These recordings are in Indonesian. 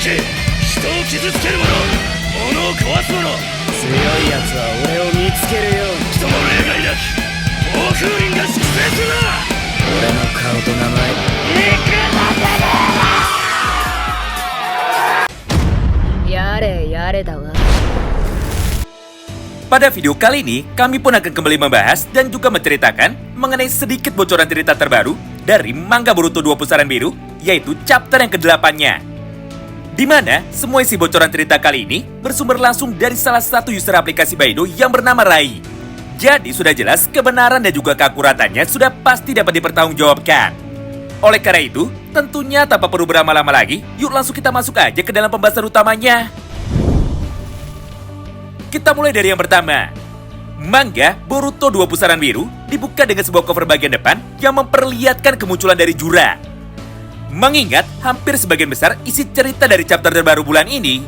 け、人を傷つける者、物を壊す者、強いやつは俺を見つけるように。人の霊が抱き、暴風林が粛清するな。俺の顔と名前やれやれだわ。 Pada video kali ini, kami pun akan kembali membahas dan juga menceritakan mengenai sedikit bocoran cerita terbaru dari manga Boruto 2 Pusaran Biru, yaitu chapter yang ke-8-nya. Di mana semua isi bocoran cerita kali ini bersumber langsung dari salah satu user aplikasi Baidu yang bernama Rai. Jadi sudah jelas kebenaran dan juga keakuratannya sudah pasti dapat dipertanggungjawabkan. Oleh karena itu, tentunya tanpa perlu berlama-lama lagi, yuk langsung kita masuk aja ke dalam pembahasan utamanya. Kita mulai dari yang pertama. Manga Boruto 2 Pusaran Biru dibuka dengan sebuah cover bagian depan yang memperlihatkan kemunculan dari Jura. Mengingat hampir sebagian besar isi cerita dari chapter terbaru bulan ini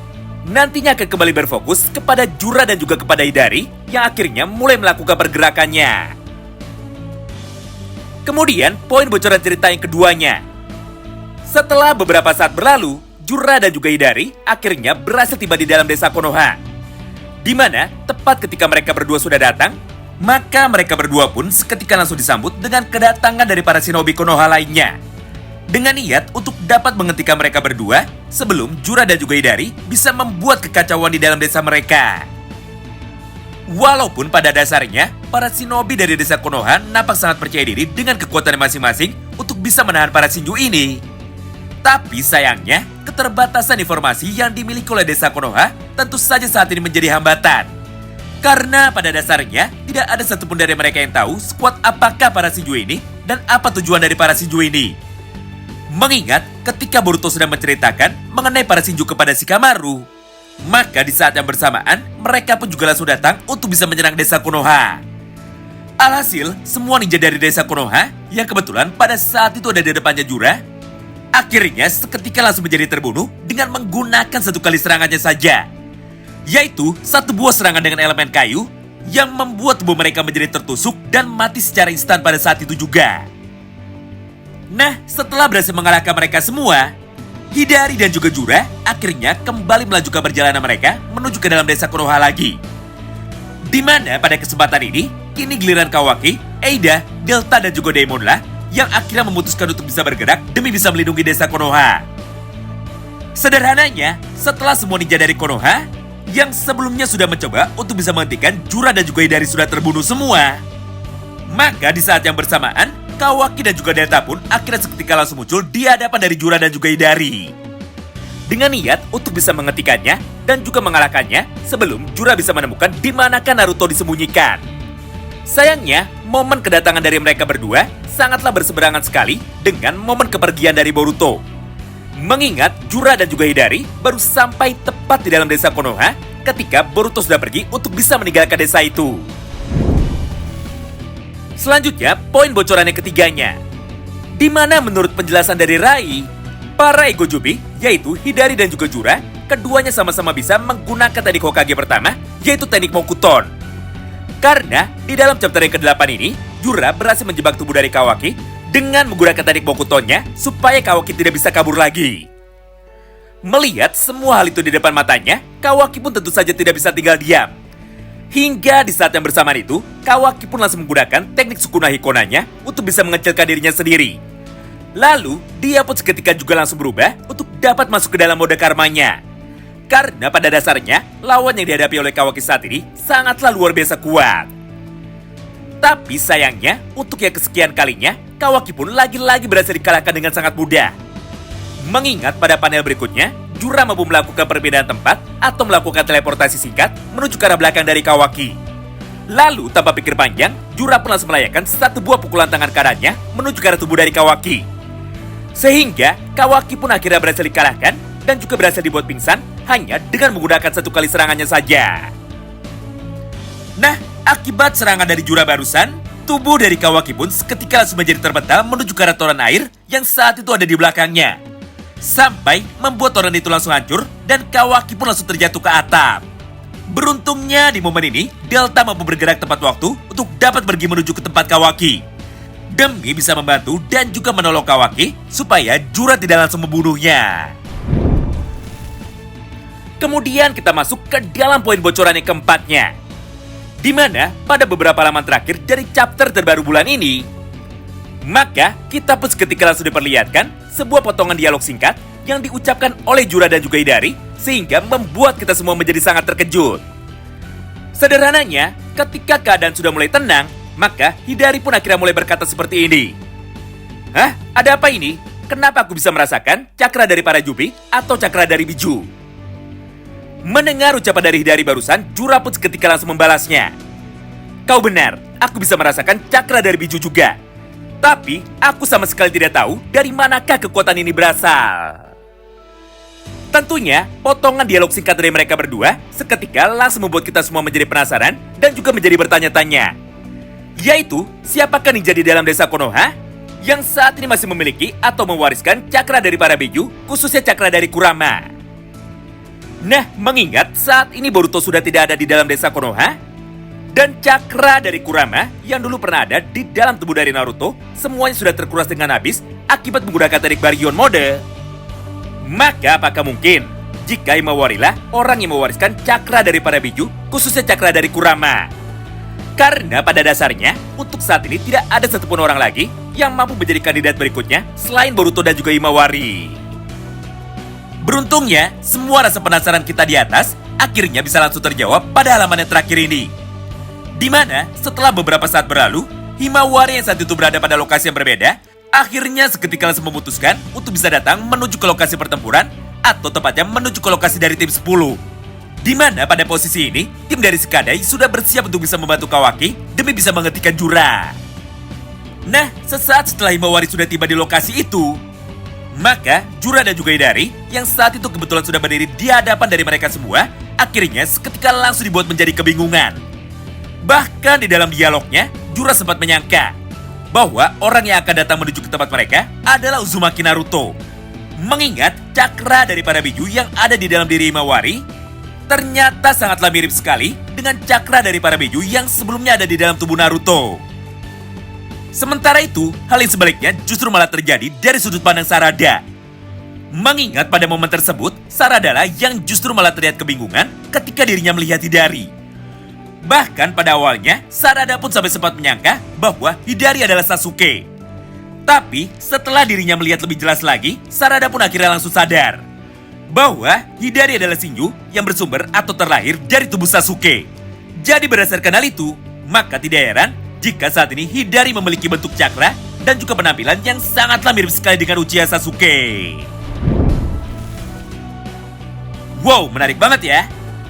nantinya akan kembali berfokus kepada Jura dan juga kepada Hidari yang akhirnya mulai melakukan pergerakannya. Kemudian poin bocoran cerita yang keduanya. Setelah beberapa saat berlalu, Jura dan juga Hidari akhirnya berhasil tiba di dalam desa Konoha. Di mana tepat ketika mereka berdua sudah datang, maka mereka berdua pun seketika langsung disambut dengan kedatangan dari para shinobi Konoha lainnya. Dengan niat untuk dapat menghentikan mereka berdua sebelum Jura dan juga Hidari bisa membuat kekacauan di dalam desa mereka. Walaupun pada dasarnya, para shinobi dari desa Konoha nampak sangat percaya diri dengan kekuatan masing-masing untuk bisa menahan para Shinju ini. Tapi sayangnya, keterbatasan informasi yang dimiliki oleh desa Konoha tentu saja saat ini menjadi hambatan. Karena pada dasarnya, tidak ada satupun dari mereka yang tahu sekuat apakah para Shinju ini dan apa tujuan dari para Shinju ini. Mengingat ketika Boruto sedang menceritakan mengenai para Shinju kepada Shikamaru, maka di saat yang bersamaan, mereka pun juga langsung datang untuk bisa menyerang desa Konoha. Alhasil, semua ninja dari desa Konoha yang kebetulan pada saat itu ada di depannya Jura, akhirnya seketika langsung menjadi terbunuh dengan menggunakan satu kali serangannya saja. Yaitu satu buah serangan dengan elemen kayu yang membuat tubuh mereka menjadi tertusuk dan mati secara instan pada saat itu juga. Nah, setelah berhasil mengalahkan mereka semua, Hidari dan juga Jura akhirnya kembali melanjutkan perjalanan mereka menuju ke dalam desa Konoha lagi. Di mana pada kesempatan ini, kini giliran Kawaki, Eida, Delta dan juga Daemon lah yang akhirnya memutuskan untuk bisa bergerak demi bisa melindungi desa Konoha. Sederhananya, setelah semua ninja dari Konoha yang sebelumnya sudah mencoba untuk bisa menghentikan Jura dan juga Hidari sudah terbunuh semua, maka di saat yang bersamaan, Kawaki dan juga Delta pun akhirnya seketika langsung muncul di hadapan dari Jura dan juga Hidari. Dengan niat untuk bisa menghentikannya dan juga mengalahkannya sebelum Jura bisa menemukan di manakah Naruto disembunyikan. Sayangnya, momen kedatangan dari mereka berdua sangatlah berseberangan sekali dengan momen kepergian dari Boruto. Mengingat Jura dan juga Hidari baru sampai tepat di dalam desa Konoha ketika Boruto sudah pergi untuk bisa meninggalkan desa itu. Selanjutnya, poin bocoran yang ketiganya. Di mana menurut penjelasan dari Rai, para Egojubi, yaitu Hidari dan juga Jura, keduanya sama-sama bisa menggunakan teknik Hokage pertama, yaitu teknik Mokuton. Karena di dalam chapter yang ke-8 ini, Jura berhasil menjebak tubuh dari Kawaki dengan menggunakan teknik Mokutonnya supaya Kawaki tidak bisa kabur lagi. Melihat semua hal itu di depan matanya, Kawaki pun tentu saja tidak bisa tinggal diam. Hingga di saat yang bersamaan itu, Kawaki pun langsung menggunakan teknik Sukuna Hikonanya untuk bisa mengecilkan dirinya sendiri. Lalu, dia pun seketika juga langsung berubah untuk dapat masuk ke dalam mode karmanya. Karena pada dasarnya, lawan yang dihadapi oleh Kawaki saat ini sangatlah luar biasa kuat. Tapi sayangnya, untuk yang kesekian kalinya, Kawaki pun lagi-lagi berhasil dikalahkan dengan sangat mudah. Mengingat pada panel berikutnya, Jura mampu melakukan perpindahan tempat atau melakukan teleportasi singkat menuju ke arah belakang dari Kawaki. Lalu, tanpa pikir panjang, Jura pun langsung melayakkan satu buah pukulan tangan kanannya menuju ke arah tubuh dari Kawaki. Sehingga, Kawaki pun akhirnya berhasil dikalahkan dan juga berhasil dibuat pingsan hanya dengan menggunakan satu kali serangannya saja. Nah, akibat serangan dari Jura barusan, tubuh dari Kawaki pun seketika langsung menjadi terbental menuju ke arah toren air yang saat itu ada di belakangnya. Sampai membuat toren itu langsung hancur dan Kawaki pun langsung terjatuh ke atap. Beruntungnya di momen ini, Delta mampu bergerak tepat waktu untuk dapat pergi menuju ke tempat Kawaki. Demi bisa membantu dan juga menolong Kawaki supaya Jura tidak langsung membunuhnya. Kemudian kita masuk ke dalam poin bocoran yang keempatnya, di mana pada beberapa halaman terakhir dari chapter terbaru bulan ini, maka kita pun seketika langsung diperlihatkan sebuah potongan dialog singkat yang diucapkan oleh Jura dan juga Hidari, sehingga membuat kita semua menjadi sangat terkejut. Sederhananya, ketika keadaan sudah mulai tenang, maka Hidari pun akhirnya mulai berkata seperti ini. Hah? Ada apa ini? Kenapa aku bisa merasakan cakra dari para Jubi atau cakra dari Biju? Mendengar ucapan dari Hidari barusan, Jura pun seketika langsung membalasnya. Kau benar, aku bisa merasakan cakra dari Biju juga. Tapi, aku sama sekali tidak tahu dari manakah kekuatan ini berasal. Tentunya, potongan dialog singkat dari mereka berdua seketika langsung membuat kita semua menjadi penasaran dan juga menjadi bertanya-tanya. Yaitu, siapakah ninja di dalam desa Konoha yang saat ini masih memiliki atau mewariskan cakra dari para Biju, khususnya cakra dari Kurama. Nah, mengingat saat ini Boruto sudah tidak ada di dalam desa Konoha, dan cakra dari Kurama yang dulu pernah ada di dalam tubuh dari Naruto, semuanya sudah terkuras dengan habis akibat menggunakan teknik Baryon Mode. Maka apakah mungkin jika Himawari lah orang yang mewariskan cakra dari para Biju, khususnya cakra dari Kurama? Karena pada dasarnya, untuk saat ini tidak ada satupun orang lagi yang mampu menjadi kandidat berikutnya selain Boruto dan juga Himawari. Beruntungnya, semua rasa penasaran kita di atas akhirnya bisa langsung terjawab pada halaman yang terakhir ini. Di mana setelah beberapa saat berlalu, Himawari yang saat itu berada pada lokasi yang berbeda, akhirnya seketika langsung memutuskan untuk bisa datang menuju ke lokasi pertempuran, atau tepatnya menuju ke lokasi dari tim 10. Di mana pada posisi ini, tim dari Sekadai sudah bersiap untuk bisa membantu Kawaki demi bisa menghentikan Jura. Nah, sesaat setelah Himawari sudah tiba di lokasi itu, maka Jura dan juga Hidari yang saat itu kebetulan sudah berdiri di hadapan dari mereka semua, akhirnya seketika langsung dibuat menjadi kebingungan. Bahkan di dalam dialognya, Jura sempat menyangka bahwa orang yang akan datang menuju ke tempat mereka adalah Uzumaki Naruto. Mengingat cakra dari para Biju yang ada di dalam diri Himawari ternyata sangatlah mirip sekali dengan cakra dari para Biju yang sebelumnya ada di dalam tubuh Naruto. Sementara itu, hal yang sebaliknya justru malah terjadi dari sudut pandang Sarada. Mengingat pada momen tersebut, Sarada lah yang justru malah terlihat kebingungan ketika dirinya melihat Hidari. Bahkan pada awalnya, Sarada pun sampai sempat menyangka bahwa Hidari adalah Sasuke. Tapi setelah dirinya melihat lebih jelas lagi, Sarada pun akhirnya langsung sadar bahwa Hidari adalah Shinju yang bersumber atau terlahir dari tubuh Sasuke. Jadi berdasarkan hal itu, maka tidak heran jika saat ini Hidari memiliki bentuk cakra dan juga penampilan yang sangatlah mirip sekali dengan Uchiha Sasuke. Wow, menarik banget ya.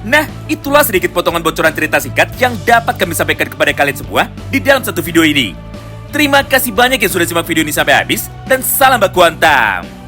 Nah, itulah sedikit potongan bocoran cerita singkat yang dapat kami sampaikan kepada kalian semua di dalam satu video ini. Terima kasih banyak yang sudah simak video ini sampai habis, dan salam baku hantam.